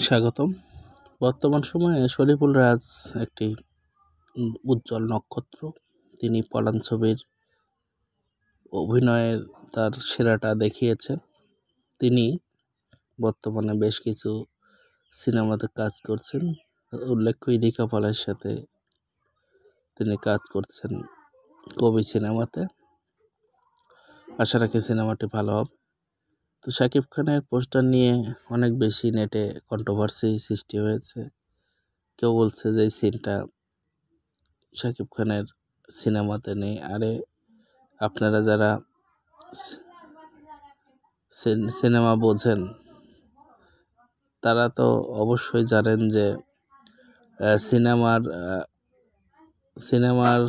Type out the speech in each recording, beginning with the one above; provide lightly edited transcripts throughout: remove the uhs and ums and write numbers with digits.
স্বাগতম। বর্তমান সময়ে শরীফুল রাজ একটি উজ্জ্বল নক্ষত্র। তিনি পলান ছবির অভিনয়ের তার সেরাটা দেখিয়েছেন। তিনি বর্তমানে বেশ কিছু সিনেমাতে কাজ করছেন। উল্লেখ্য ইদিকা পলের সাথে তিনি কাজ করছেন কবি সিনেমাতে। আশা রাখি সিনেমাটি ভালো হবে। তো শাকিব খানের পোস্টার নিয়ে অনেক বেশি নেটে কন্ট্রোভার্সি সৃষ্টি হয়েছে। কেউ বলছে যে এই সিনটা শাকিব খানের সিনেমাতে নেই। আরে আপনারা যারা সিনেমা বোঝেন তারা তো অবশ্যই জানেন যে সিনেমার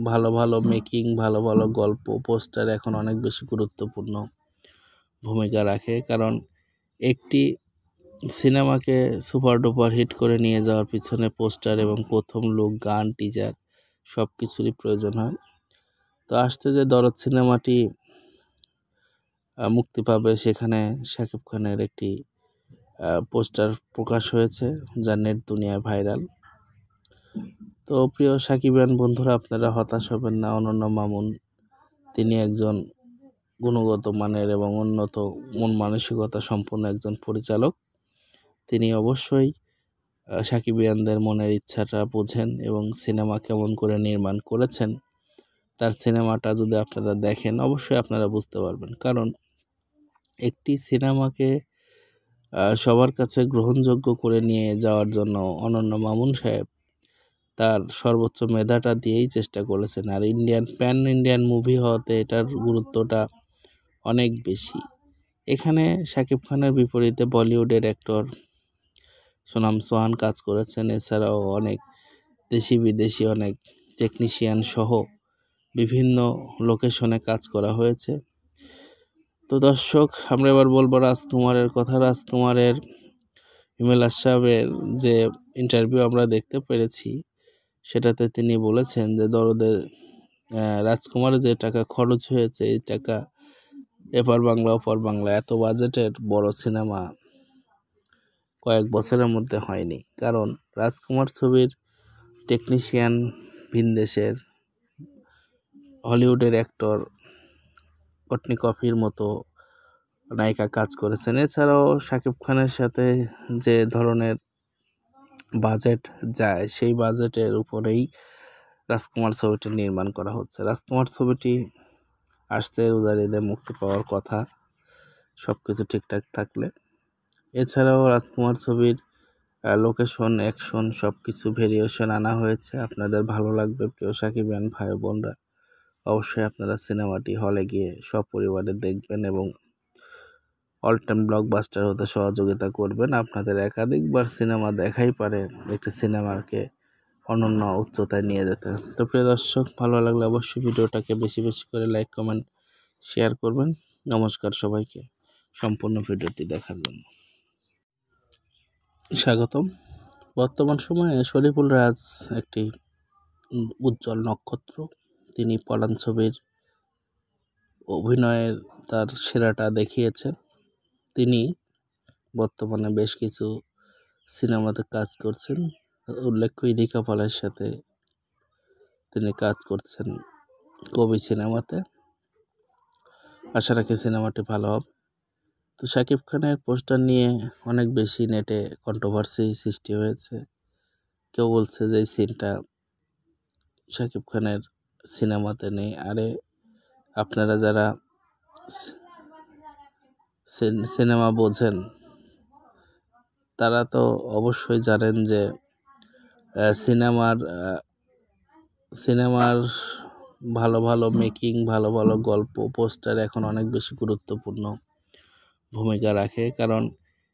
ভালো ভালো মেকিং, ভালো ভালো গল্প, পোস্টার এখন অনেক বেশি গুরুত্বপূর্ণ ভূমিকা রাখে। কারণ একটি সিনেমাকে সুপার ডুপার হিট করে নিয়ে যাওয়ার পিছনে পোস্টার এবং প্রথম লুক, গান, টিজার সব কিছুরই প্রয়োজন হয়। তো আসতে যে দরদ সিনেমাটি মুক্তি পাবে, সেখানে শাকিব খানের একটি পোস্টার প্রকাশ হয়েছে যা নেট দুনিয়ায় ভাইরাল। তো প্রিয় সাকিবিয়ান বন্ধুরা, আপনারা হতাশ হবেন না। অনন্য মামুন তিনি একজন গুণগত মানের এবং উন্নত মন মানসিকতা সম্পন্ন একজন পরিচালক। তিনি অবশ্যই সাকিবিয়ানদের মনের ইচ্ছাটা বোঝেন এবং সিনেমা কেমন করে নির্মাণ করেছেন তার সিনেমাটা যদি আপনারা দেখেন অবশ্যই আপনারা বুঝতে পারবেন। কারণ একটি সিনেমাকে সবার কাছে গ্রহণযোগ্য করে নিয়ে যাওয়ার জন্য অনন্য মামুন সাহেব তার সর্বোচ্চ মেধাটা দিয়েই চেষ্টা করেছেন। আর প্যান ইন্ডিয়ান মুভি হওয়াতে এটার গুরুত্বটা অনেক বেশি। এখানে শাকিব খানের বিপরীতে বলিউডের অ্যাক্টর সোনাম সোহান কাজ করেছেন। এছাড়াও অনেক দেশি বিদেশি অনেক টেকনিশিয়ান সহ বিভিন্ন লোকেশনে কাজ করা হয়েছে। তো দর্শক, আমরা এবার বলবো রাজকুমারের কথা। রাজকুমারের হিমেল আশরাফের যে ইন্টারভিউ আমরা দেখতে পেরেছি, সেটাতে তিনি বলেছেন যে দরদে রাজকুমারের যে টাকা খরচ হয়েছে, এই টাকা এপার বাংলা ওপার বাংলা এত বাজেটের বড় সিনেমা কয়েক বছরের মধ্যে হয়নি। কারণ রাজকুমার ছবির টেকনিশিয়ান ভিনদেশের হলিউডের অ্যাক্টর কটনি কফির মতো নায়িকা কাজ করেছেন। এছাড়াও শাকিব খানের সাথে যে ধরনের বাজেট যায়, সেই বাজেটের উপরেই রাজকুমার ছবিটি নির্মাণ করা হচ্ছে। রাজকুমার ছবিটি আসছে রোজার ঈদে মুক্তি পাওয়ার কথা, সব কিছু ঠিকঠাক থাকলে। এছাড়াও রাজকুমার ছবির লোকেশন, অ্যাকশন সব কিছু ভেরিয়েশন আনা হয়েছে। আপনাদের ভালো লাগবে প্রিয় সাকিবিয়ান ভাই বোনরা। অবশ্যই আপনারা সিনেমাটি হলে গিয়ে সপরিবারে দেখবেন এবং অল টাইম ব্লকবাস্টার হতে সহযোগিতা করবেন। আপনাদের একাধিকবার সিনেমা দেখাই পারে একটি সিনেমাকে অনন্য উচ্চতায় নিয়ে যেতে। তো প্রিয় দর্শক, ভালো লাগলে অবশ্যই ভিডিওটাকে বেশি বেশি করে লাইক, কমেন্ট, শেয়ার করবেন। নমস্কার সবাইকে সম্পূর্ণ ভিডিওটি দেখার জন্য। স্বাগতম। বর্তমান সময়ে শরীফুল রাজ একটি উজ্জ্বল নক্ষত্র। তিনি পলান ছবির অভিনয়ের তার সেরাটা দেখিয়েছেন। তিনি বর্তমানে বেশ কিছু সিনেমাতে কাজ করছেন। উল্লেখ্য ইদিকা পলের সাথে তিনি কাজ করছেন কবি সিনেমাতে। আশা রাখি সিনেমাটি ভালো হবে। তো শাকিব খানের পোস্টার নিয়ে অনেক বেশি নেটে কন্ট্রোভার্সি সৃষ্টি হয়েছে। কেউ বলছে যে এই সিনটা শাকিব খানের সিনেমাতে নেই। আরে আপনারা যারা সিনেমা বোঝেন তারা তো অবশ্যই জানেন যে সিনেমার ভালো ভালো মেকিং, ভালো ভালো গল্প, পোস্টার এখন অনেক বেশি গুরুত্বপূর্ণ ভূমিকা রাখে। কারণ